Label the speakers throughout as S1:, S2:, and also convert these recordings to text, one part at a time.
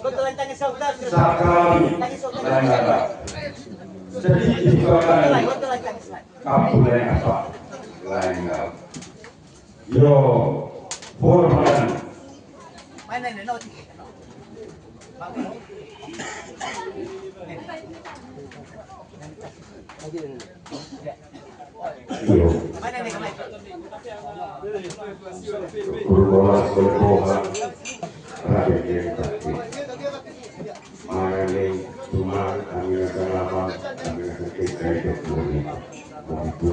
S1: Sakali lain sedikit sekali kapulai apa lain yo formal
S2: mana ini no
S1: yo
S2: mana ini kemana
S1: kurbola sekolah rakyat yang tadi mengenai cuma kami akan lama kami akan kita hidup begitu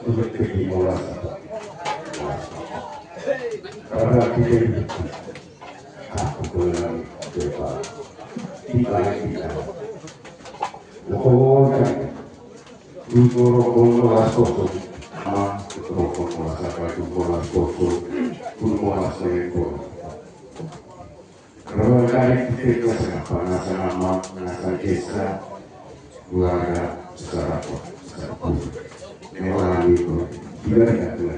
S1: untuk dimulai karena kita aku bilang depan kita kan Guru laskoso ma guru lasaka guru laskoso guru laskoso kalau dari kita siapa nasa nama nasa desa keluarga secara mewah itu tidak ada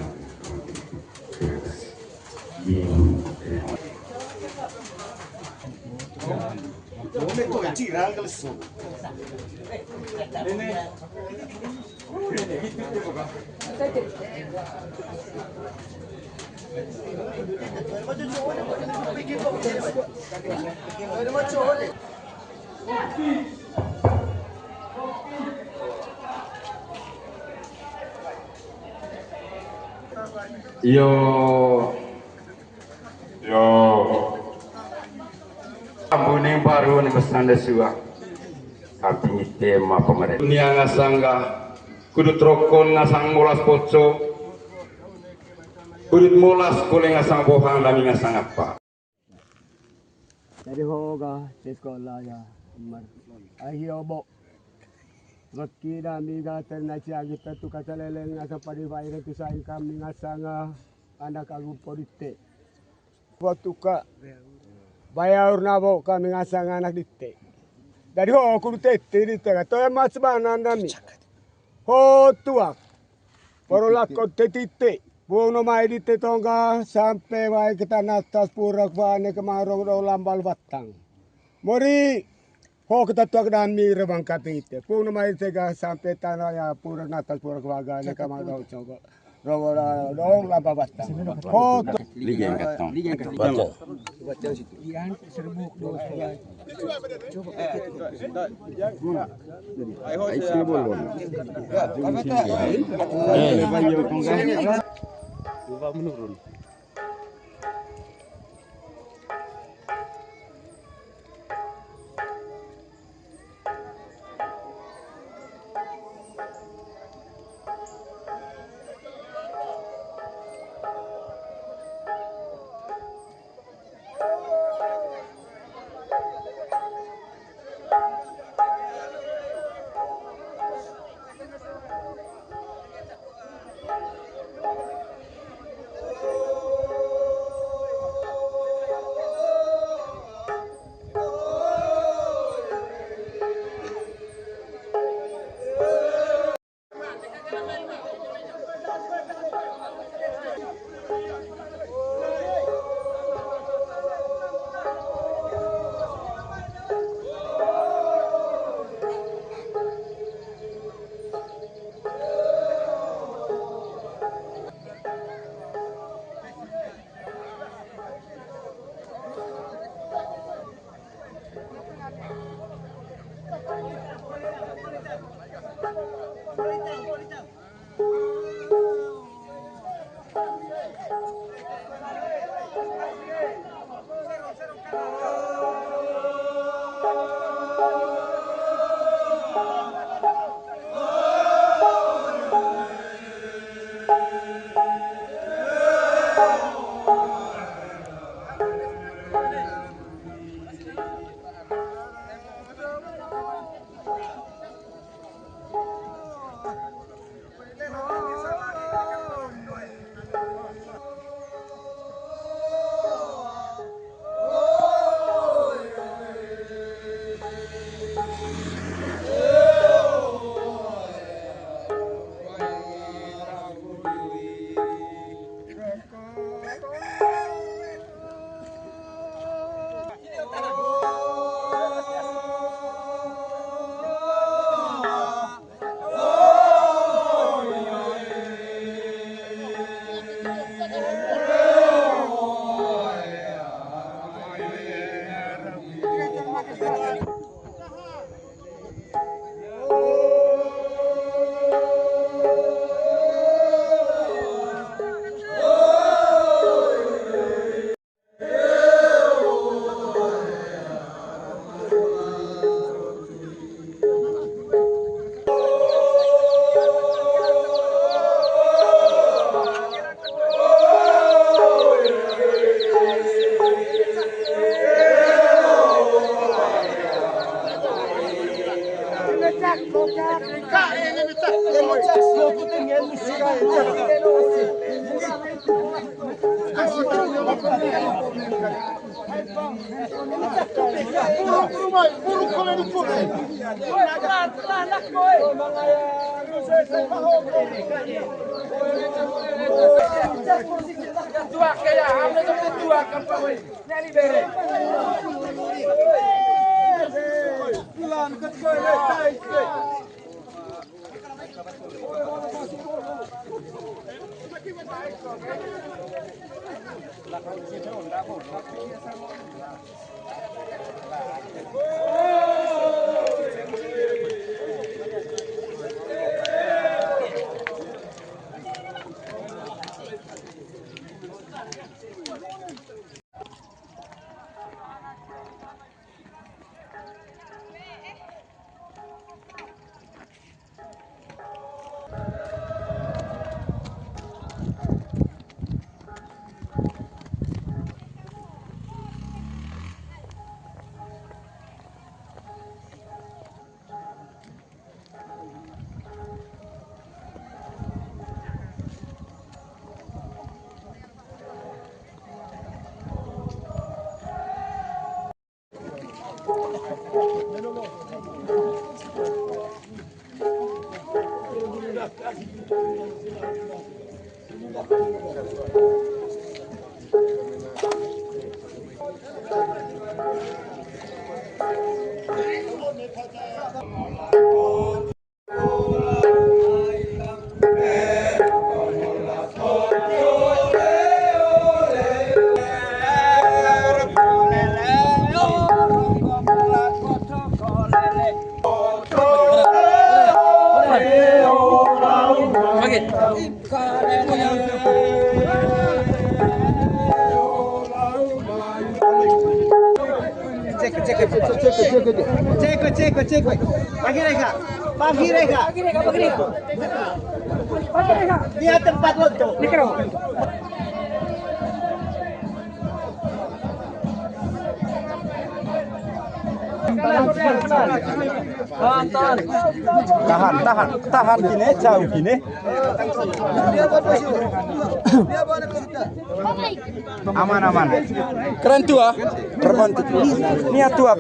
S1: yo ambune baru nih mesanda suah tapi tema pemerintah dunia ngasangga kudu trokon ngasang molas poco kudu molas kule ngasang bohang dami ngasang apa
S3: dari hoga sekolah ya umar ahiobo Maki dami gatan na siya kita tu kasaleleng nga sa panibayan tu sa kami nga sa anak agung polite. Waktu ka bayar nabo kami nga sa anak dite. Dari ho kudu tete dite ka to mas banan dami. Ho tuak. Paro lakot tete. Buong no mai dite tongga sampai mai kita natas purak bane kemarong do lambal batang. Mori ho kita tuak dami rebang kapite. Pung nama itega sampai tanah ya pura natal pura keluarga ne kamar do coba. Rawara dong lamba batang. Ho
S1: ligen katong
S3: baca. Baca situ. Lian serbuk do suai. Coba. Ai sini bolon. Coba menurun.
S2: Cek. Pagi Reka. Dia tempat lo tuh.
S4: Tahan gini, jauh gini. Aman. Keren tua. Terbantu. Niat tua.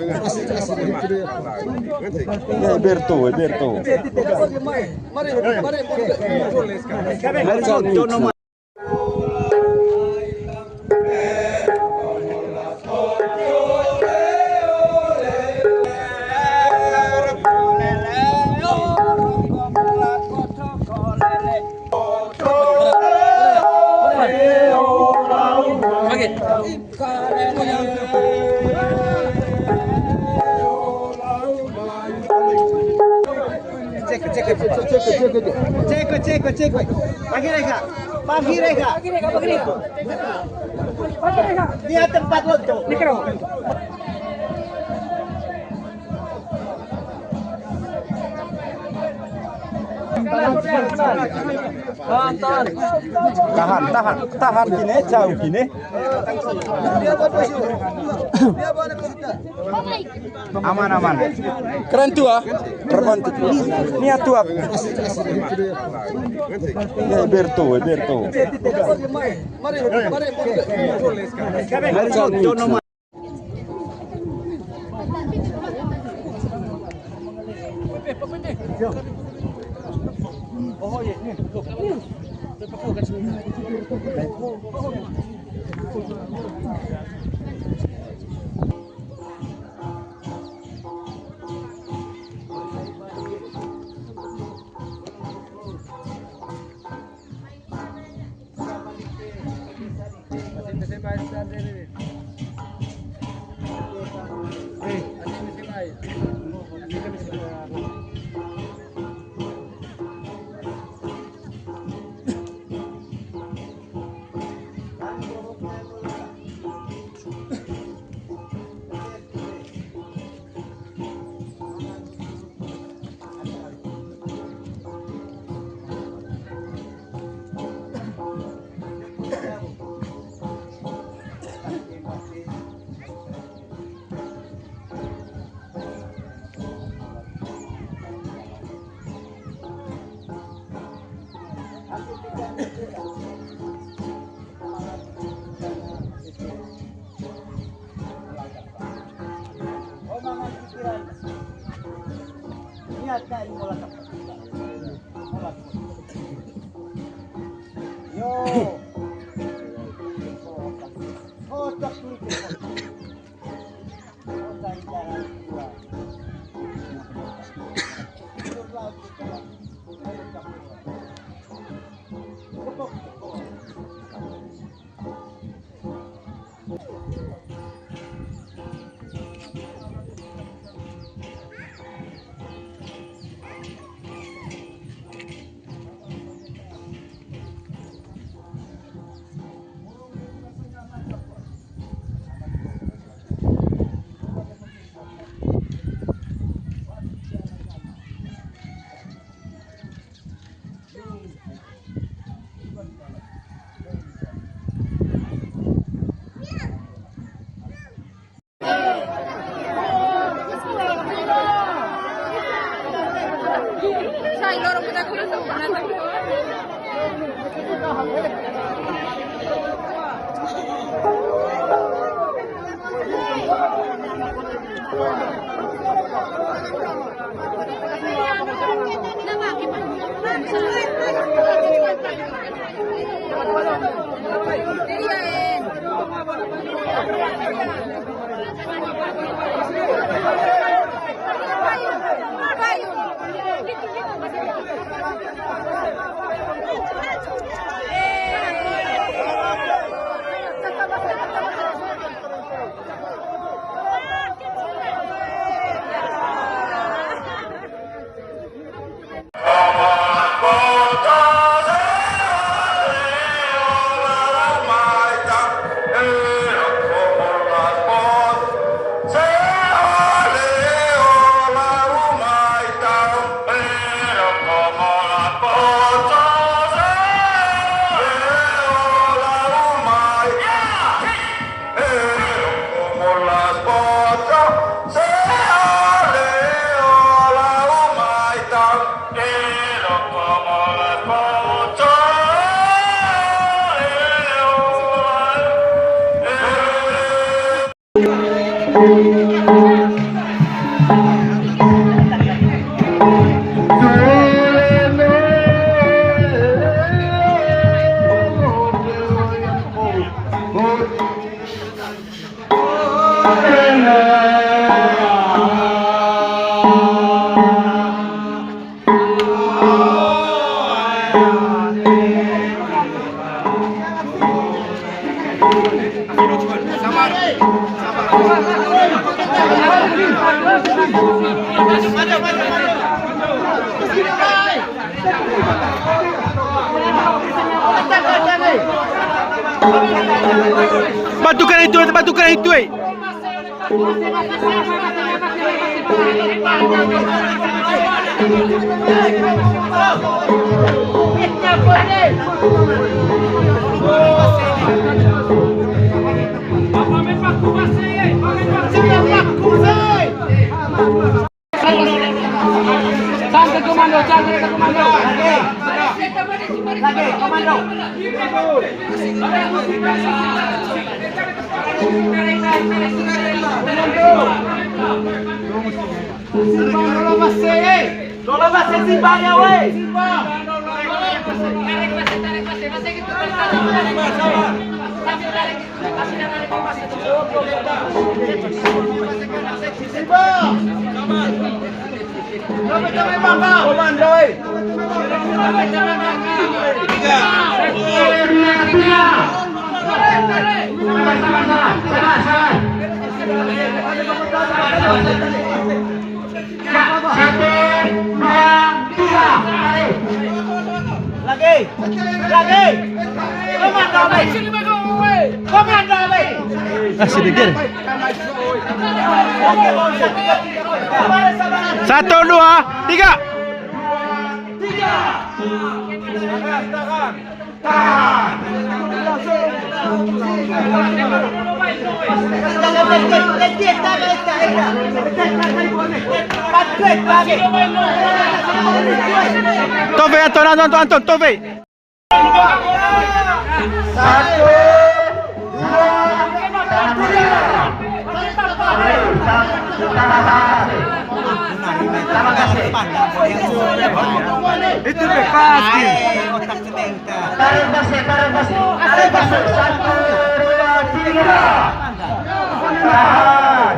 S4: Ya Berto. Mari.
S2: Cek. Pagi Reka. Dia tempat lo tuh.
S4: Tahan gini, jauh gini. Aman. Keren tua. Terbantu. Niat tua. Ya Berto. Mari.
S2: Niat kain bola tak. Yo. Kotak ni. Kotak jalan dua.
S5: Sai, loro punya kulit tuh,
S4: Batukan itu, batukan itu.
S5: Sampai komando, sampai komando.
S2: Lagi, komando. Lola masih simbangnya, weh. Komando, lagi, komando,
S4: Sedikit. 1, 2, 3. Tove, Anton, Tove.
S2: 1, 2, 3. Terima kasih.
S4: Itu pasti.
S2: Tarik basi. Satu, dua, tiga. Perlahan.